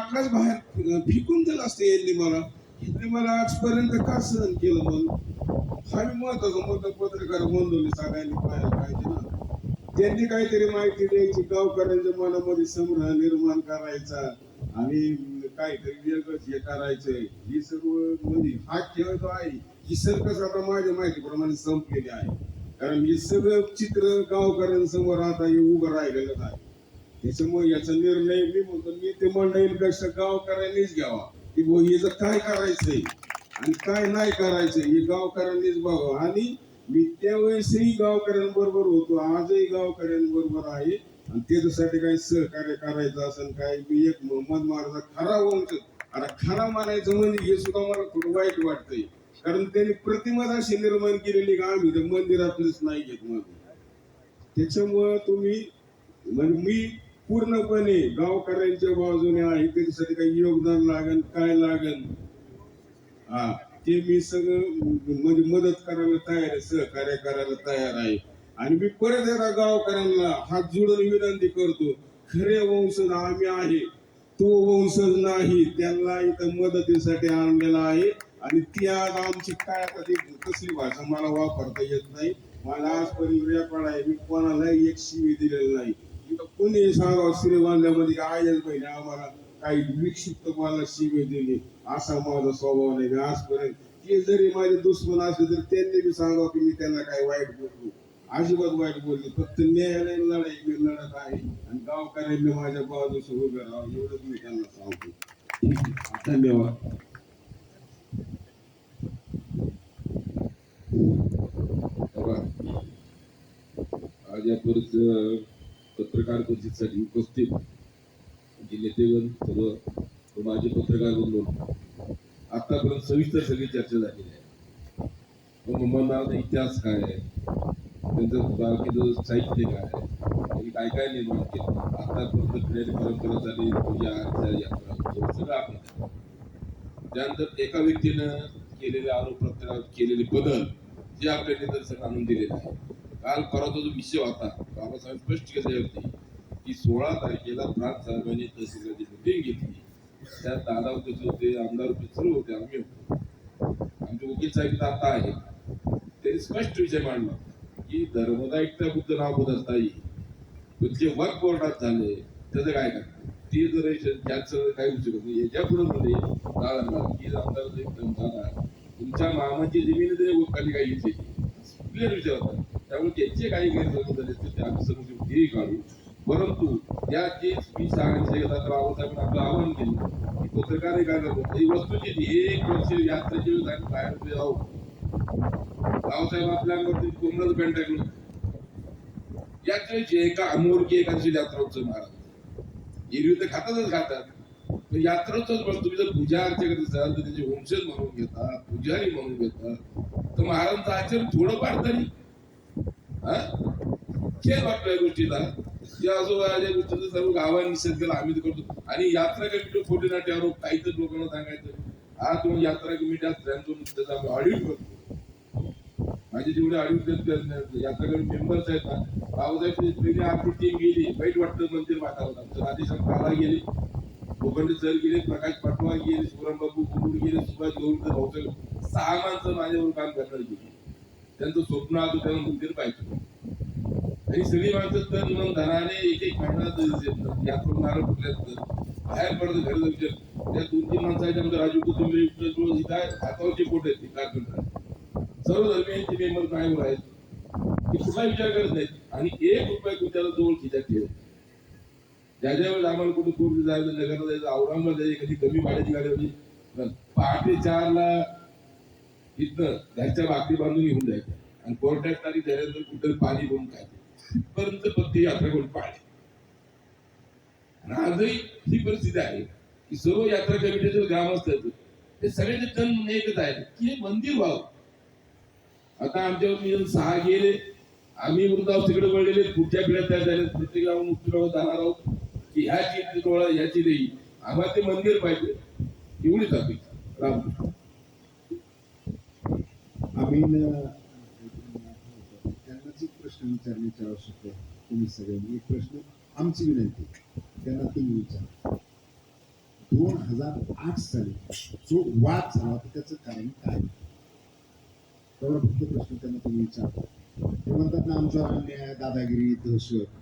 मागास बाहेर फेकून दिलं असतं यांनी मला. यांनी मला आजपर्यंत का सहन केलं म्हणून हा महत्वाचा मुद्दा पत्रकार बंधूंनी सगळ्यांनी पाहायला पाहिजे ना. त्यांनी काहीतरी माहिती द्यायची, गावकऱ्यांच्या मनामध्ये संग्रह निर्माण करायचा आणि काहीतरी वेगळंच हे करायचंय. ही सर्व म्हणजे हा खेळ जो आहे ही सर्कस आता माझ्या माहितीप्रमाणे संपलेली आहे. कारण हे सगळं चित्र गावकऱ्यांसमोर आता हे उभं राहिलेलं आहे. त्याच्यामुळे याचा निर्णय मी म्हणतो मी ते मंडळींपेक्षा गावकऱ्यांनीच घ्यावा की याचं काय करायचंय आणि काय नाही करायचंय हे गावकऱ्यांनीच बघावं. आणि मी त्यावेळेसही गावकऱ्यांबरोबर होतो, आजही गावकऱ्यांबरोबर आहे. आणि त्याच्यासाठी काही सहकार्य करायचं असेल काय मी एक मोहम्मद महाराजा खरा वंश. आता खरा मानायचं म्हणजे हे सुद्धा मला थोडं वाईट वाटतंय. कारण त्यांनी प्रतिमा अशी निर्माण केलेली का आम्ही तर मंदिरातलीच नाही घेत म्हणून. त्याच्यामुळं तुम्ही म्हणजे मी पूर्णपणे गावकऱ्यांच्या बाजूने आहे. त्याच्यासाठी काही योगदान लागेल काय लागेल हा ते मी सगळं म्हणजे मदत करायला तयार आहे, सहकार्य करायला तयार आहे. आणि मी परत एकदा गावकऱ्यांना हात जोडून विनंती करतो, खरे वंशज आम्ही आहे, तो वंशज नाही. त्यांना इथं मदतीसाठी आणलेला आहे. आणि ती आज आमची काय आता ती कसली भाषा मला वापरता येत नाही. मला आजपर्यंत रेकॉर्ड आहे, मी कोणालाही एक शिवी दिलेली नाही. इथं कोणी सांगावं श्रीगोंद्यामध्ये आयच बहिणी आम्हाला काही विक्षिप्त मला शिवी दिली असा माझा स्वभाव नाही. मी आजपर्यंत ते जरी माझे दुश्मन असले तर त्यांनी बी सांगावं की मी त्यांना काही वाईट बोललो, अजिबात वाईट बोलले. फक्त न्यायालयीन लढाई मी लढत आहे आणि गावकऱ्यांनी माझ्या बाजूस उभे राहावं एवढंच मी त्यांना सांगतो. धन्यवाद. आज या पत्रकार परिषदेसाठी उपस्थित जे नेतेगण सर्व माझे पत्रकार बंधू आतापर्यंत सविस्तर सगळी चर्चा झालेली आहे. मोहम्मद इतिहास काय आहे, त्यांचं बाकीचं साहित्य काय आहे, त्यांनी काय काय निर्माण केलं, आतापर्यंत पिढ्याची परंपरा झाली, पूजा अर्चा यात्रा सगळं आपण त्यानंतर एका व्यक्तीनं केलेले आरोप प्रत्यारोप केलेले बदल जे आपल्या निदर्शनास आणून दिलेले आहे. काल परवाचा जो विषय होता बाबासाहेब स्पष्ट केले होते की 16 तारखेला प्रांत साहेबांनी तहसीलची मिटिंग घेतली. त्यात दादा होते होते, आमदार होते, सर्व होते, आम्ही होतो. आमचे वकील साहेब आता आहे, त्यांनी स्पष्ट विषय मांडला की धर्मदायिकता बुद्ध नाव बदलताही पण जे वर्क बोर्डात झाले त्याचं काय करणार ते जर त्याचं काही होऊ शकत नाही. याच्या पुढे मध्ये दादा की आमदार एकदम दादा तुमच्या मामाची जमीन खाली काही घेतली क्लिअर विचार होता. त्यामुळे त्यांचे काही गैरसमज झाले ते आम्ही समजून तेही काढू. परंतु या जे मी सांगितले बाबासाहेबांनी आपलं आवाहन केलं की पत्रकारही काय करतो ही वस्तूची 1 वर्ष यात्रेची वेळ आम्ही बाहेर उभे राहू. बाबासाहेब आपल्यावरती कोंबडच बँड टाकलं. यात्रेची एका अमोरकी एकादशी यात्रा उत्सव महाराज एरवी तर खातात यात्रोत्सव पण तुम्ही जर पूजा अर्चा करत असाल तर त्याचे वंशज म्हणून घेता, पुजारी म्हणून घेता, तर महाराजांचं आचरण थोडंफार तरी खेळ वाटतो या गोष्टीला. या आजोबाच्या गोष्टीचं सर्व गावांनी निषेध केला, आम्ही करतो. आणि यात्रा कमिटी खोटे नाट्य आरोप काहीतरी लोकांना सांगायचं हा तुम्ही यात्रा कमिटी त्याचा ऑडिट करतो. माझे जेवढे ऑडिट यात्रा कमिटी मेंबर्स आहेत ना बाबासाहेब पहिली आपली टीम गेली वाईट वाटतं मंदिर वातावरण आमचं राधेश्याम काळा गेले, भोगंडे सर गेले, प्रकाश पाटवा गेले, सुरमबाबू कुंडूर गेले, सुभाष गौरकर भाऊसाहेब 6 माणसं माझ्यावर काम करणार गेली. त्यांचं स्वप्न आलं त्यांना मंदिर पाहिजे आणि सगळी माणसं तर मन धनाने एक एक महिना यात्रा नारळ फुटल्यानंतर बाहेर पडत घरी विचार त्या 2-3 माणसं आहेत आमचं राजू कुटुंबी काय हातावरचे पोट आहेत ते कारखानदार सर्व धर्मियांचे मेंबर कायम आहेत की कुठला विचार करत नाहीत. आणि 1 रुपया कुठल्याला जवळ खिचा ठेव ज्या ज्या वेळेस आम्हाला कुठे पूर्ण जायचं नगरला जायचं औरंगाबाद जायचं कधी कमी भाड्याची गाडी होती पहाटे 4ला इथनं घरच्या भाकरी बांधून घेऊन जायचं आणि कोर्टात तारीख झाल्यानंतर कुठं पाणी भरून खायचं पर्यंत फक्त यात्रा करून पाळले. आणि आजही ही परिस्थिती आहे की सर्व यात्रा कमिटीचे ग्रामस्थ ते सगळ्यांचे तन एकच आहे की हे मंदिर व्हावं. आता आमच्यावर नियम 6 गेले, आम्ही वृद्धावस्थेकडे वळलेले, पुढच्या पिढ्यात तयार झाले, प्रत्येक गाव मुक्तीबाबत जाणार आहोत की ह्याची डोळा ह्याची नाही आम्हाला ते मंदिर पाहिजे एवढीच अपेक्षा. रामकृष्ण. आम्ही त्यांनाच एक प्रश्न विचारण्याची आवश्यकता आहे. तुम्ही सगळ्यांनी एक प्रश्न आमची विनंती त्यांना तुम्ही विचारा. 2008 साली जो वाद झाला होता त्याचं कारण काय? तेवढा फक्त प्रश्न त्यांना तुम्ही विचारता. ते म्हणतात ना आमच्यावर अन्याय, दादागिरी, दहशत.